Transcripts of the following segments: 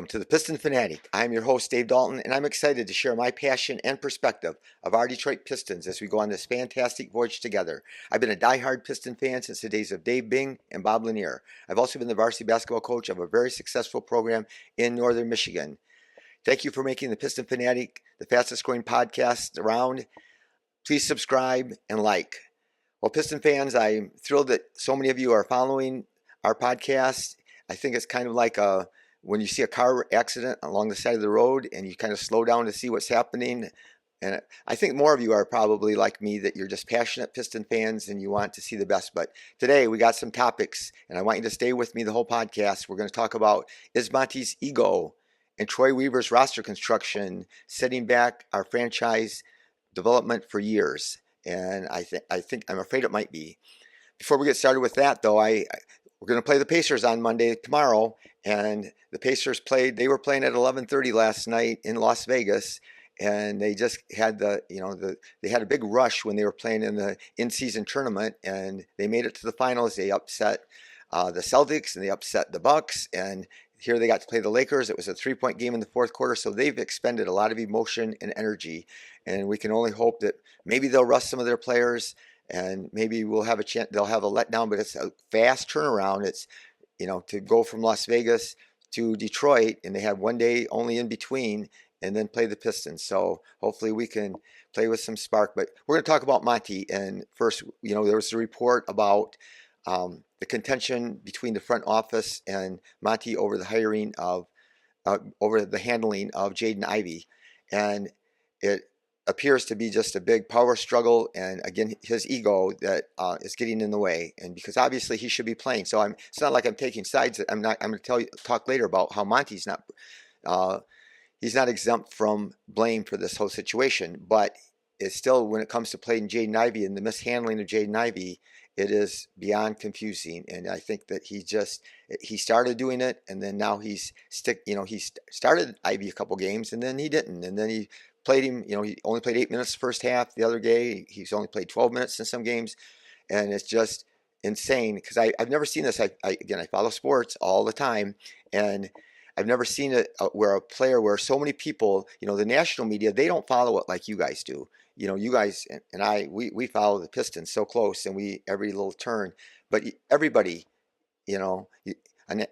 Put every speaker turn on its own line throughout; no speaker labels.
to the Piston Fanatic. I'm your host, Dave Dalton, and I'm excited to share my passion and perspective of our Detroit Pistons as we go on this fantastic voyage together. I've been a diehard Piston fan since the days of Dave Bing and Bob Lanier. I've also been the varsity basketball coach of a very successful program in northern Michigan. Thank you for making the Piston Fanatic the fastest growing podcast around. Please subscribe and like. Well, Piston fans, I'm thrilled that so many of you are following our podcast. I think it's kind of like when you see a car accident along the side of the road and you kind of slow down to see what's happening. And I think more of you are probably like me, that you're just passionate Piston fans and you want to see the best. But today we got some topics and I want you to stay with me the whole podcast. We're going to talk about, is Monty's ego and Troy Weaver's roster construction setting back our franchise development for years? And I'm afraid it might be. Before we get started with that, though, we're going to play the Pacers on Monday tomorrow, and the Pacers they were playing at 11:30 last night in Las Vegas, and they just had they had a big rush when they were playing in the in-season tournament, and they made it to the finals. They upset the Celtics and they upset the Bucks, and here they got to play the Lakers. It was a 3-point game in the fourth quarter, so they've expended a lot of emotion and energy, and we can only hope that maybe they'll rust some of their players, and maybe we'll have a chance. They'll have a letdown, but it's a fast turnaround. It's to go from Las Vegas to Detroit, and they have one day only in between, and then play the Pistons. So hopefully we can play with some spark. But we're going to talk about Monty. And first, there was a report about the contention between the front office and Monty over the handling of Jaden Ivey, and it appears to be just a big power struggle, and again his ego that is getting in the way. And because obviously he should be playing, so it's not like I'm taking sides. I'm going to talk later about how Monty's not he's not exempt from blame for this whole situation, but it's still, when it comes to playing Jaden Ivey and the mishandling of Jaden Ivey, it is beyond confusing. And I think that he started doing it, and then now he started Ivey a couple games, and then he didn't, and then he played him. He only played 8 minutes the first half. The other day, he's only played 12 minutes in some games, and it's just insane because I've never seen this. I follow sports all the time, and I've never seen it where so many people, the national media, they don't follow it like you guys do. You guys and I, we follow the Pistons so close, and every little turn. But everybody,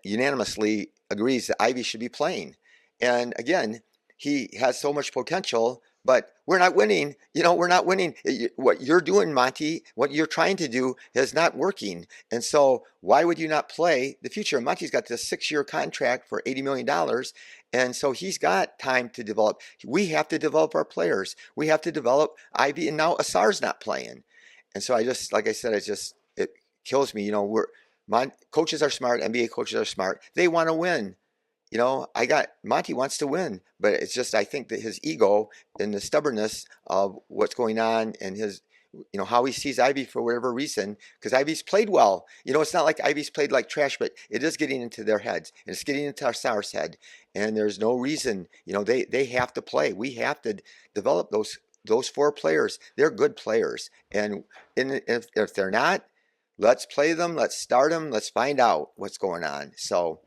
unanimously agrees that Ivey should be playing. And again, he has so much potential, but we're not winning. We're not winning. What you're doing, Monty, what you're trying to do is not working. And so why would you not play the future? Monty's got this 6-year contract for $80 million. And so he's got time to develop. We have to develop our players. We have to develop Ivey, and now Ausar's not playing. And so like I said, it kills me. Coaches are smart. NBA coaches are smart. They want to win. Monty wants to win, but it's just, I think that his ego and the stubbornness of what's going on, and his, how he sees Ivey for whatever reason, because Ivey's played well. It's not like Ivey's played like trash, but it is getting into their heads, and it's getting into Ausar's head, and there's no reason. They have to play. We have to develop those 4 players. They're good players, and if they're not, let's play them. Let's start them. Let's find out what's going on. So.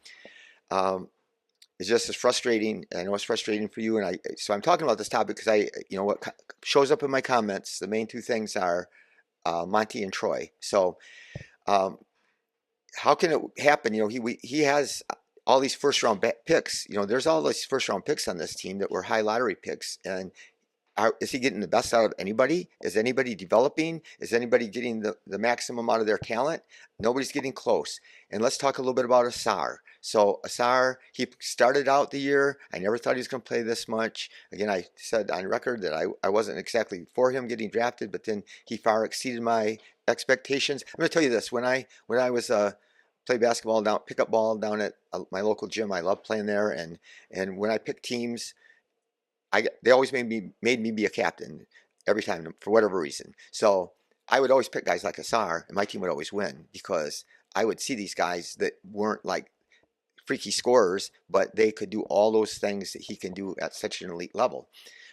It's just as frustrating. I know it's frustrating for you, and so I'm talking about this topic because what shows up in my comments. The main 2 things are Monty and Troy. So how can it happen? He has all these first round picks. There's all these first round picks on this team that were high lottery picks, and is he getting the best out of anybody? Is anybody developing? Is anybody getting the maximum out of their talent? Nobody's getting close. And let's talk a little bit about Ausar. So Ausar, he started out the year. I never thought he was going to play this much. Again, I said on record that I wasn't exactly for him getting drafted, but then he far exceeded my expectations. I'm going to tell you this: when I was play basketball pickup ball down at my local gym, I love playing there, and when I picked teams, they always made me be a captain every time for whatever reason. So I would always pick guys like Ausar, and my team would always win because I would see these guys that weren't like freaky scorers, but they could do all those things that he can do at such an elite level.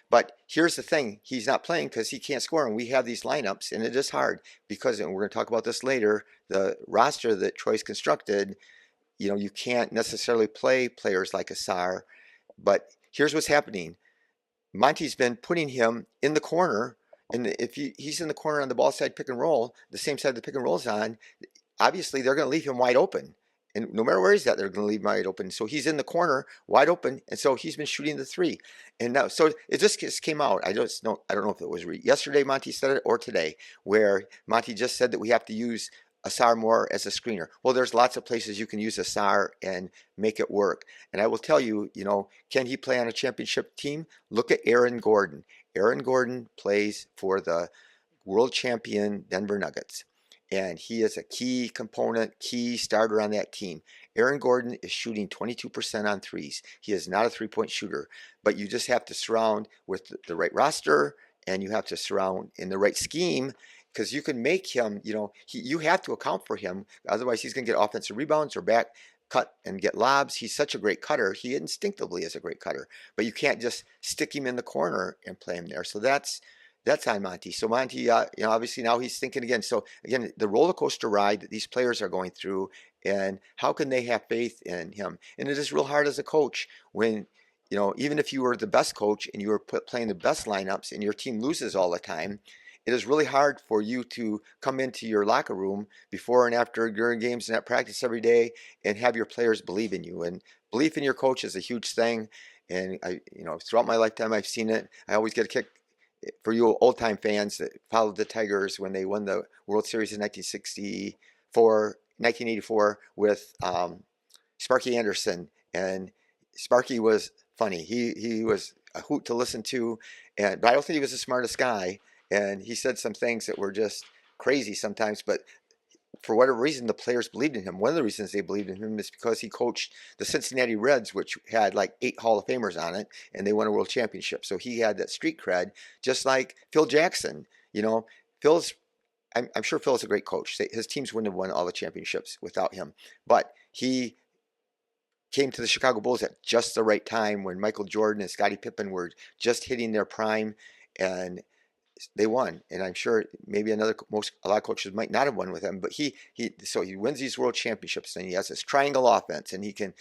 But here's the thing: he's not playing because he can't score, and we have these lineups, and it is hard because, and we're going to talk about this later, the roster that Troy's constructed you can't necessarily play players like Ausar. But here's what's happening. Monty's been putting him in the corner, and if he's in the corner on the ball side pick and roll, the same side the pick and roll's on, obviously they're going to leave him wide open. And no matter where he's at, they're going to leave him wide open. So he's in the corner, wide open, and so he's been shooting the three. And now, so it just came out. I don't know if it was yesterday Monty said it or today, where Monty just said that we have to use Ausar more as a screener. Well, there's lots of places you can use Ausar and make it work. And I will tell you, can he play on a championship team? Look at Aaron Gordon. Aaron Gordon plays for the world champion Denver Nuggets, and he is a key component, key starter on that team. Aaron Gordon is shooting 22% on threes. He is not a three-point shooter, but you just have to surround with the right roster, and you have to surround in the right scheme, because you can make him, you have to account for him. Otherwise, he's going to get offensive rebounds or back cut and get lobs. He's such a great cutter. He instinctively is a great cutter, but you can't just stick him in the corner and play him there. So that's on Monty. So Monty, obviously now he's thinking again. So again, the roller coaster ride that these players are going through, and how can they have faith in him? And it is real hard as a coach when, even if you were the best coach and you were playing the best lineups and your team loses all the time, it is really hard for you to come into your locker room before and after during games and at practice every day and have your players believe in you. And belief in your coach is a huge thing. And throughout my lifetime, I've seen it. I always get a kick for you old-time fans that followed the Tigers when they won the World Series in 1984 with Sparky Anderson. And Sparky was funny. He was a hoot to listen to, but I don't think he was the smartest guy. And he said some things that were just crazy sometimes, but for whatever reason, the players believed in him. One of the reasons they believed in him is because he coached the Cincinnati Reds, which had like 8 Hall of Famers on it, and they won a world championship. So he had that street cred, just like Phil Jackson. I'm sure Phil's a great coach. His teams wouldn't have won all the championships without him. But he came to the Chicago Bulls at just the right time when Michael Jordan and Scottie Pippen were just hitting their prime, and they won. And I'm sure maybe a lot of coaches might not have won with him, but so he wins these world championships, and he has this triangle offense, and he can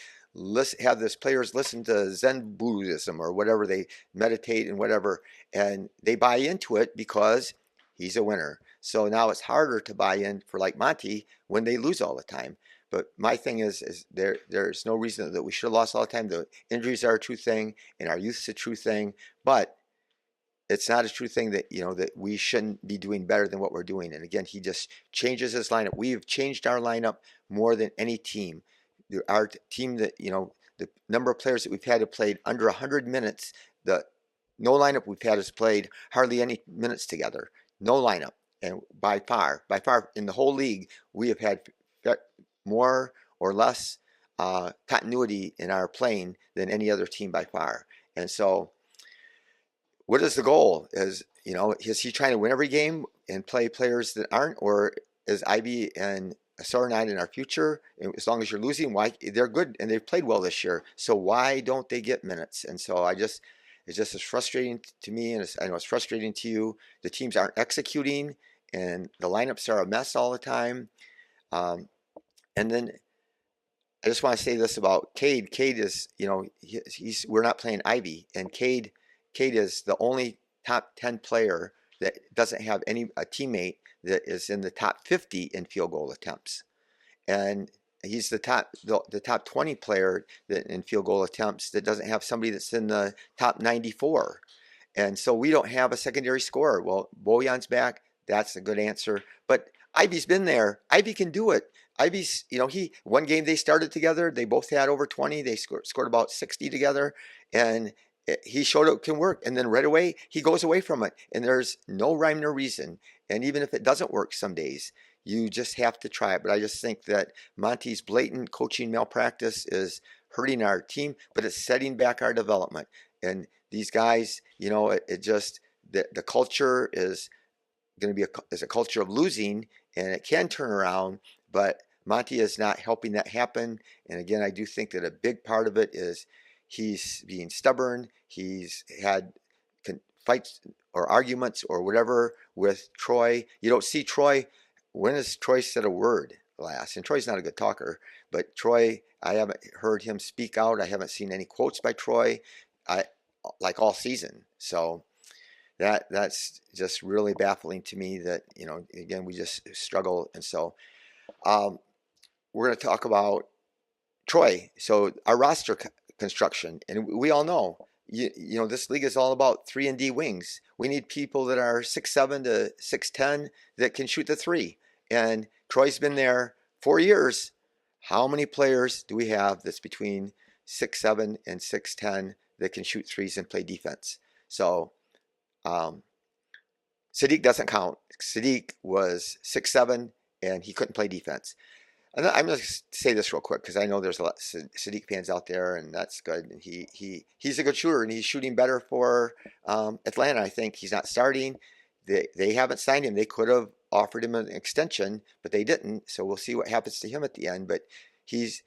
have his players listen to Zen Buddhism or whatever, they meditate and whatever, and they buy into it because he's a winner. So now it's harder to buy in for like Monty when they lose all the time. But my thing is there's no reason that we should have lost all the time. The injuries are a true thing, and our youth's a true thing, but it's not a true thing that that we shouldn't be doing better than what we're doing. And again, he just changes his lineup. We've changed our lineup more than any team. Our team that the number of players that we've had have played under 100 minutes. No lineup we've had has played hardly any minutes together. No lineup, and by far in the whole league, we have had more or less continuity in our playing than any other team by far. And so, what is the goal? Is he trying to win every game and play players that aren't, or is Ivey and Ausar not in our future? And as long as you're losing, why? They're good and they've played well this year, so why don't they get minutes? And so it's just as frustrating to me, and I know it's frustrating to you. The teams aren't executing, and the lineups are a mess all the time. And then I just want to say this about Cade. Cade is, we're not playing Ivey, and Cade is the only top 10 player that doesn't have a teammate that is in the top 50 in field goal attempts. And he's the top 20 player that in field goal attempts that doesn't have somebody that's in the top 94. And so we don't have a secondary scorer. Well, Bojan's back. That's a good answer. But Ivey's been there. Ivey can do it. Ivey's, one game they started together. They both had over 20. They scored about 60 together. And he showed it can work, and then right away he goes away from it, and there's no rhyme nor reason. And even if it doesn't work some days, you just have to try it. But I just think that Monty's blatant coaching malpractice is hurting our team, but it's setting back our development. And these guys, it just the culture is going to be a culture of losing, and it can turn around, but Monty is not helping that happen. And again, I do think that a big part of it is he's being stubborn. He's had fights or arguments or whatever with Troy. You don't see Troy. When has Troy said a word? last. And Troy's not a good talker, but Troy, I haven't heard him speak out. I haven't seen any quotes by Troy, I like all season. So that's just really baffling to me that, again, we just struggle. And so um, we're going to talk about Troy. So our roster construction, and we all know, this league is all about 3-and-D wings. We need people that are 6'7" to 6'10" that can shoot the three. And Troy's been there 4 years. How many players do we have that's between 6'7" and 6'10" that can shoot threes and play defense? So Sadiq doesn't count. Sadiq was 6'7" and he couldn't play defense. And I'm going to say this real quick because I know there's a lot of Sadiq fans out there, and that's good. And he's a good shooter, and he's shooting better for Atlanta. I think he's not starting. They haven't signed him. They could have offered him an extension, but they didn't. So we'll see what happens to him at the end. But he's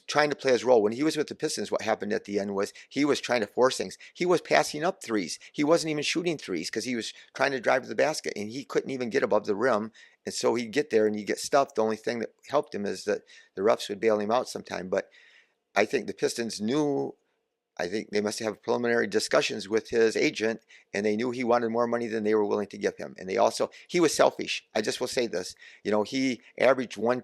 trying to play his role. When he was with the Pistons, what happened at the end was he was trying to force things. He was passing up threes. He wasn't even shooting threes because he was trying to drive to the basket, and he couldn't even get above the rim. And so he'd get there and he'd get stuffed. The only thing that helped him is that the refs would bail him out sometime. But I think the Pistons knew, I think they must have preliminary discussions with his agent, and they knew he wanted more money than they were willing to give him. And he was selfish. I just will say this, he averaged one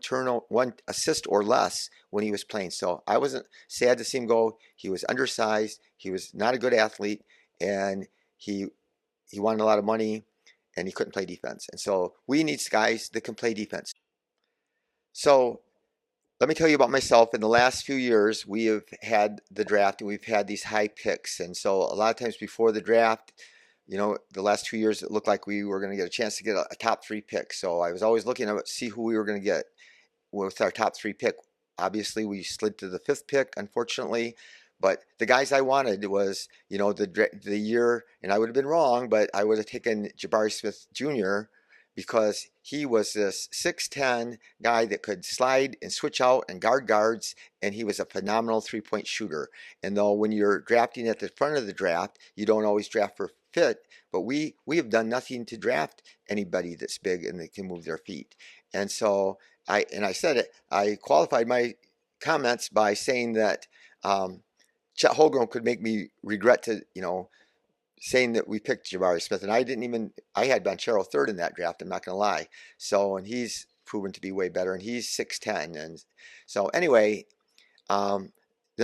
assist or less when he was playing. So I wasn't sad to see him go. He was undersized. He was not a good athlete, and he wanted a lot of money, and he couldn't play defense. And so we need guys that can play defense. So let me tell you about myself. In the last few years, we have had the draft and we've had these high picks. And so a lot of times before the draft, the last 2 years, it looked like we were going to get a chance to get a top 3 pick. So I was always looking to see who we were going to get with our top 3 pick. Obviously, we slid to the 5th pick, unfortunately. But the guys I wanted was, the year, and I would have been wrong, but I would have taken Jabari Smith Jr. because he was this 6'10" guy that could slide and switch out and guard guards, and he was a phenomenal three-point shooter. And though when you're drafting at the front of the draft, you don't always draft for fit, but we have done nothing to draft anybody that's big and that can move their feet. And so I said it, I qualified my comments by saying that Chet Holmgren could make me regret to, saying that we picked Jabari Smith. And I had Banchero 3rd in that draft, I'm not going to lie. So, and he's proven to be way better, and he's 6'10". And so anyway, then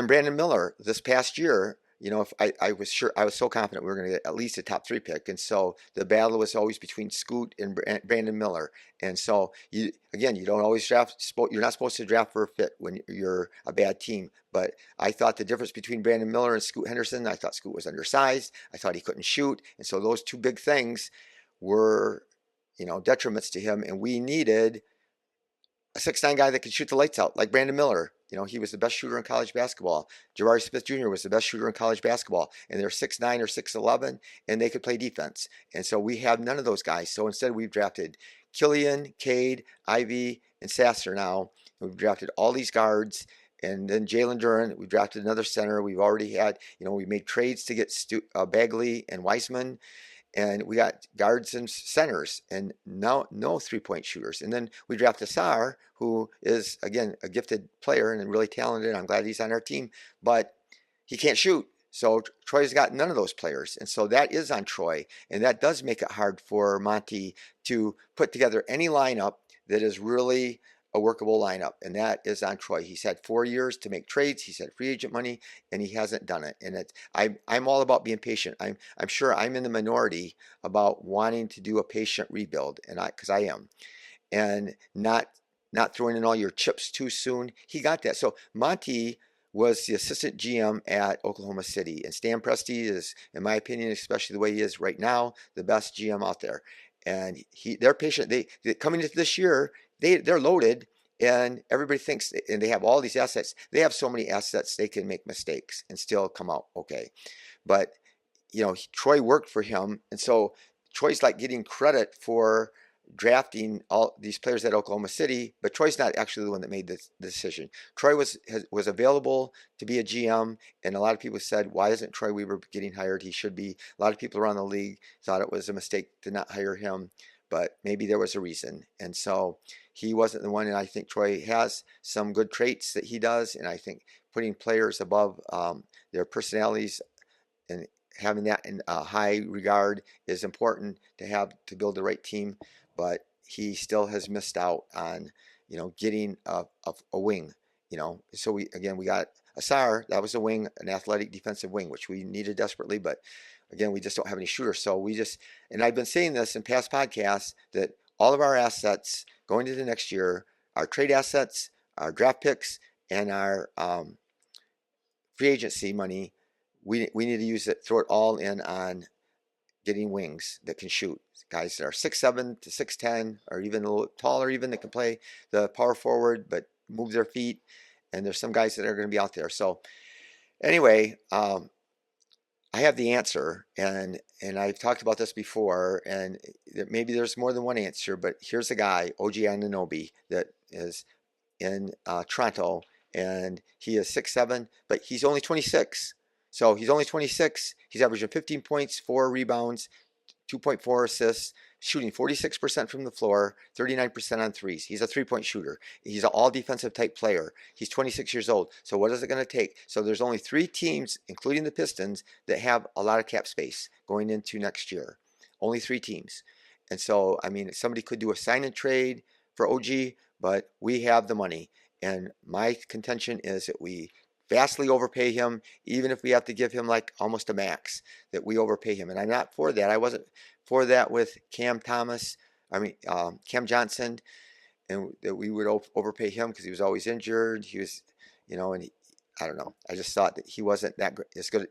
Brandon Miller this past year, if I was sure, I was so confident we were going to get at least a top 3 pick. And so the battle was always between Scoot and Brandon Miller. And so you don't always draft, you're not supposed to draft for a fit when you're a bad team. But I thought the difference between Brandon Miller and Scoot Henderson, I thought Scoot was undersized. I thought he couldn't shoot. And so those 2 big things were, detriments to him. And we needed a 6'9" guy that could shoot the lights out, like Brandon Miller. He was the best shooter in college basketball. Jabari Smith Jr. was the best shooter in college basketball. And they're 6'9" or 6'11", and they could play defense. And so we have none of those guys. So instead we've drafted Killian, Cade, Ivey, and Sasser now. We've drafted all these guards. And then Jalen Duren, we drafted another center. We've already had, we made trades to get Bagley and Weissman. And we got guards and centers, and now no 3-point shooters. And then we draft Ausar, who is, again, a gifted player and really talented. I'm glad he's on our team, but he can't shoot. So Troy's got none of those players. And so that is on Troy. And that does make it hard for Monty to put together any lineup that is really a workable lineup, and that is on Troy. He's had 4 years to make trades. He's had free agent money, and he hasn't done it. And I'm all about being patient. I'm sure I'm in the minority about wanting to do a patient rebuild, and because I am, and not throwing in all your chips too soon. He got that. So Monty was the assistant GM at Oklahoma City, and Stan Presti is, in my opinion, especially the way he is right now, the best GM out there. And they're patient. They coming into this year, they're loaded, and everybody thinks, and they have all these assets. They have so many assets, they can make mistakes and still come out okay. But Troy worked for him, and so Troy's like getting credit for drafting all these players at Oklahoma City, but Troy's not actually the one that made the decision. Troy was available to be a GM, and a lot of people said, why isn't Troy Weaver getting hired? He should be. A lot of people around the league thought it was a mistake to not hire him. but maybe there was a reason. And so he wasn't the one. And I think Troy has some good traits that he does. And I think putting players above their personalities and having that in a high regard is important to have to build the right team. But he still has missed out on, getting a wing. So we got Ausar. That was a wing, an athletic defensive wing, which we needed desperately. But again, we just don't have any shooters. So and I've been saying this in past podcasts, that all of our assets going into the next year, our trade assets, our draft picks, and our free agency money, we need to use it, throw it all in on getting wings that can shoot. Guys that are 6'7" to 6'10", or even a little taller, even that can play the power forward but move their feet. And there's some guys that are going to be out there. So anyway, I have the answer, and I've talked about this before, and maybe there's more than one answer, but here's a guy, OG Anunoby, that is in Toronto, and he is 6'7", but he's only 26. So he's only 26. He's averaging 15 points, 4 rebounds, 2.4 assists, shooting 46% from the floor, 39% on threes. He's a three-point shooter. He's an all-defensive type player. He's 26 years old. So what is it going to take? So there's only 3 teams, including the Pistons, that have a lot of cap space going into next year. Only 3 teams. And so, I mean, somebody could do a sign and trade for OG, but we have the money. And my contention is that we vastly overpay him, even if we have to give him like almost a max, that we overpay him. And I'm not for that. I wasn't for that with Cam Johnson, and that we would overpay him because he was always injured. He was, and I don't know. I just thought that he wasn't that as good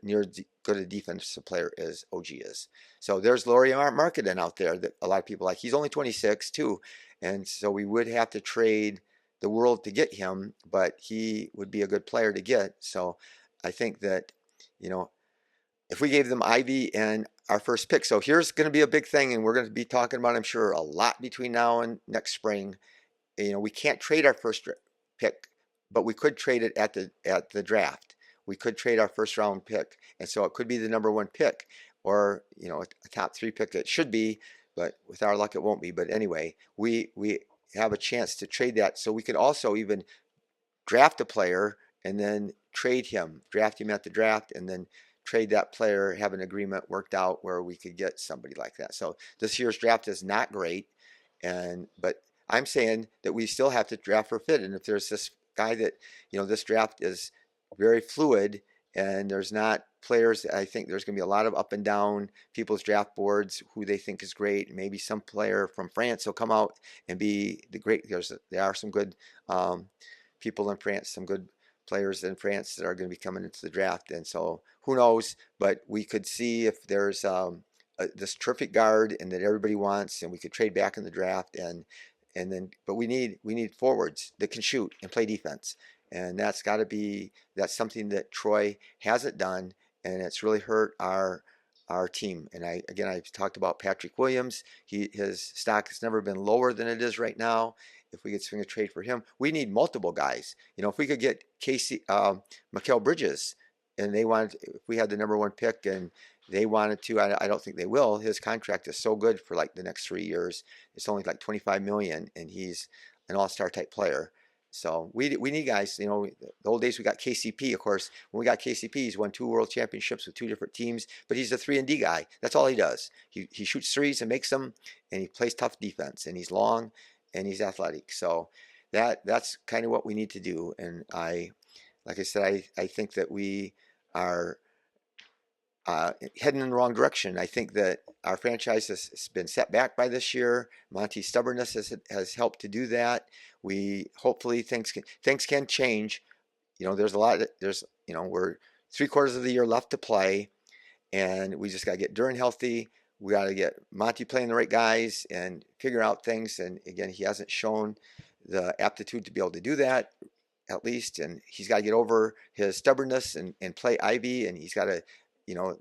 a defensive player as OG is. So there's Lauri Markkanen out there that a lot of people like. He's only 26 too, and so we would have to trade the world to get him, but he would be a good player to get. So I think that, if we gave them Ivy and our first pick. So here's going to be a big thing, and we're going to be talking about, I'm sure, a lot between now and next spring. We can't trade our first pick, but we could trade it at the draft. We could trade our first round pick, and so it could be the number 1 pick, or a top 3 pick. It should be, but with our luck, it won't be. But anyway, we have a chance to trade that. So we could also even draft a player and then draft him at the draft, and then trade that player, have an agreement worked out where we could get somebody like that. So this year's draft is not great, but I'm saying that we still have to draft for fit. And if there's this guy that, this draft is very fluid, and there's not players, I think there's going to be a lot of up and down people's draft boards who they think is great. Maybe some player from France will come out and be the great. There are some good people in France, some good players in France that are going to be coming into the draft. And so who knows, but we could see if there's this terrific guard and that everybody wants, and we could trade back in the draft, and then, but we need forwards that can shoot and play defense. And that's something that Troy hasn't done, and it's really hurt our team. And I've talked about Patrick Williams. His stock has never been lower than it is right now. If we could swing a trade for him, we need multiple guys. If we could get Mikal Bridges, and if we had the number 1 pick and they wanted to, I don't think they will. His contract is so good for like the next 3 years. It's only like $25 million, and he's an all-star type player. So we need guys. The old days we got KCP. Of course, when we got KCP, he's won 2 world championships with 2 different teams. But he's a 3-and-D guy. That's all he does. He shoots threes and makes them, and he plays tough defense. And he's long, and he's athletic. So that's kind of what we need to do. And like I said, I think that we are heading in the wrong direction. I think that our franchise has been set back by this year. Monty's stubbornness has helped to do that. Hopefully things can change. There's we're 3/4 of the year left to play, and we just got to get Duren healthy. We got to get Monty playing the right guys and figure out things. And again, he hasn't shown the aptitude to be able to do that, at least. And he's got to get over his stubbornness and play Ivy. And he's got to,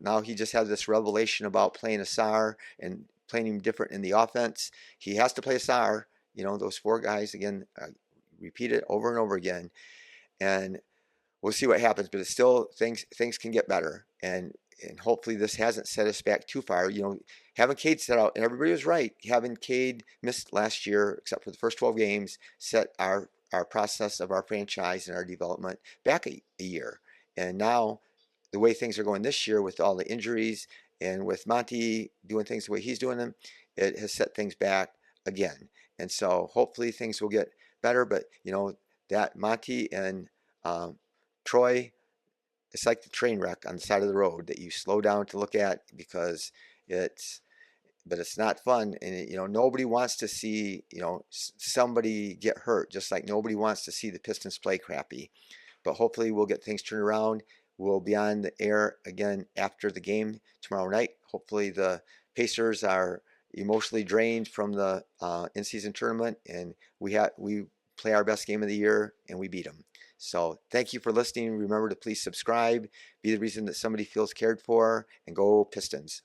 now he just has this revelation about playing Ausar and playing him different in the offense. He has to play Ausar, those 4 guys again, repeat it over and over again. And we'll see what happens, but it's still things can get better. And and hopefully this hasn't set us back too far. Having Cade set out, and everybody was right, having Cade missed last year, except for the first 12 games, set our process of our franchise and our development back a year. And now, the way things are going this year with all the injuries and with Monty doing things the way he's doing them, it has set things back again. And so hopefully things will get better. But that Monty and Troy, it's like the train wreck on the side of the road that you slow down to look at, because it's not fun. And nobody wants to see somebody get hurt, just like nobody wants to see the Pistons play crappy. But hopefully we'll get things turned around. We'll be on the air again after the game tomorrow night. Hopefully the Pacers are emotionally drained from the in-season tournament, and we play our best game of the year and we beat them. So thank you for listening. Remember to please subscribe, be the reason that somebody feels cared for, and go Pistons.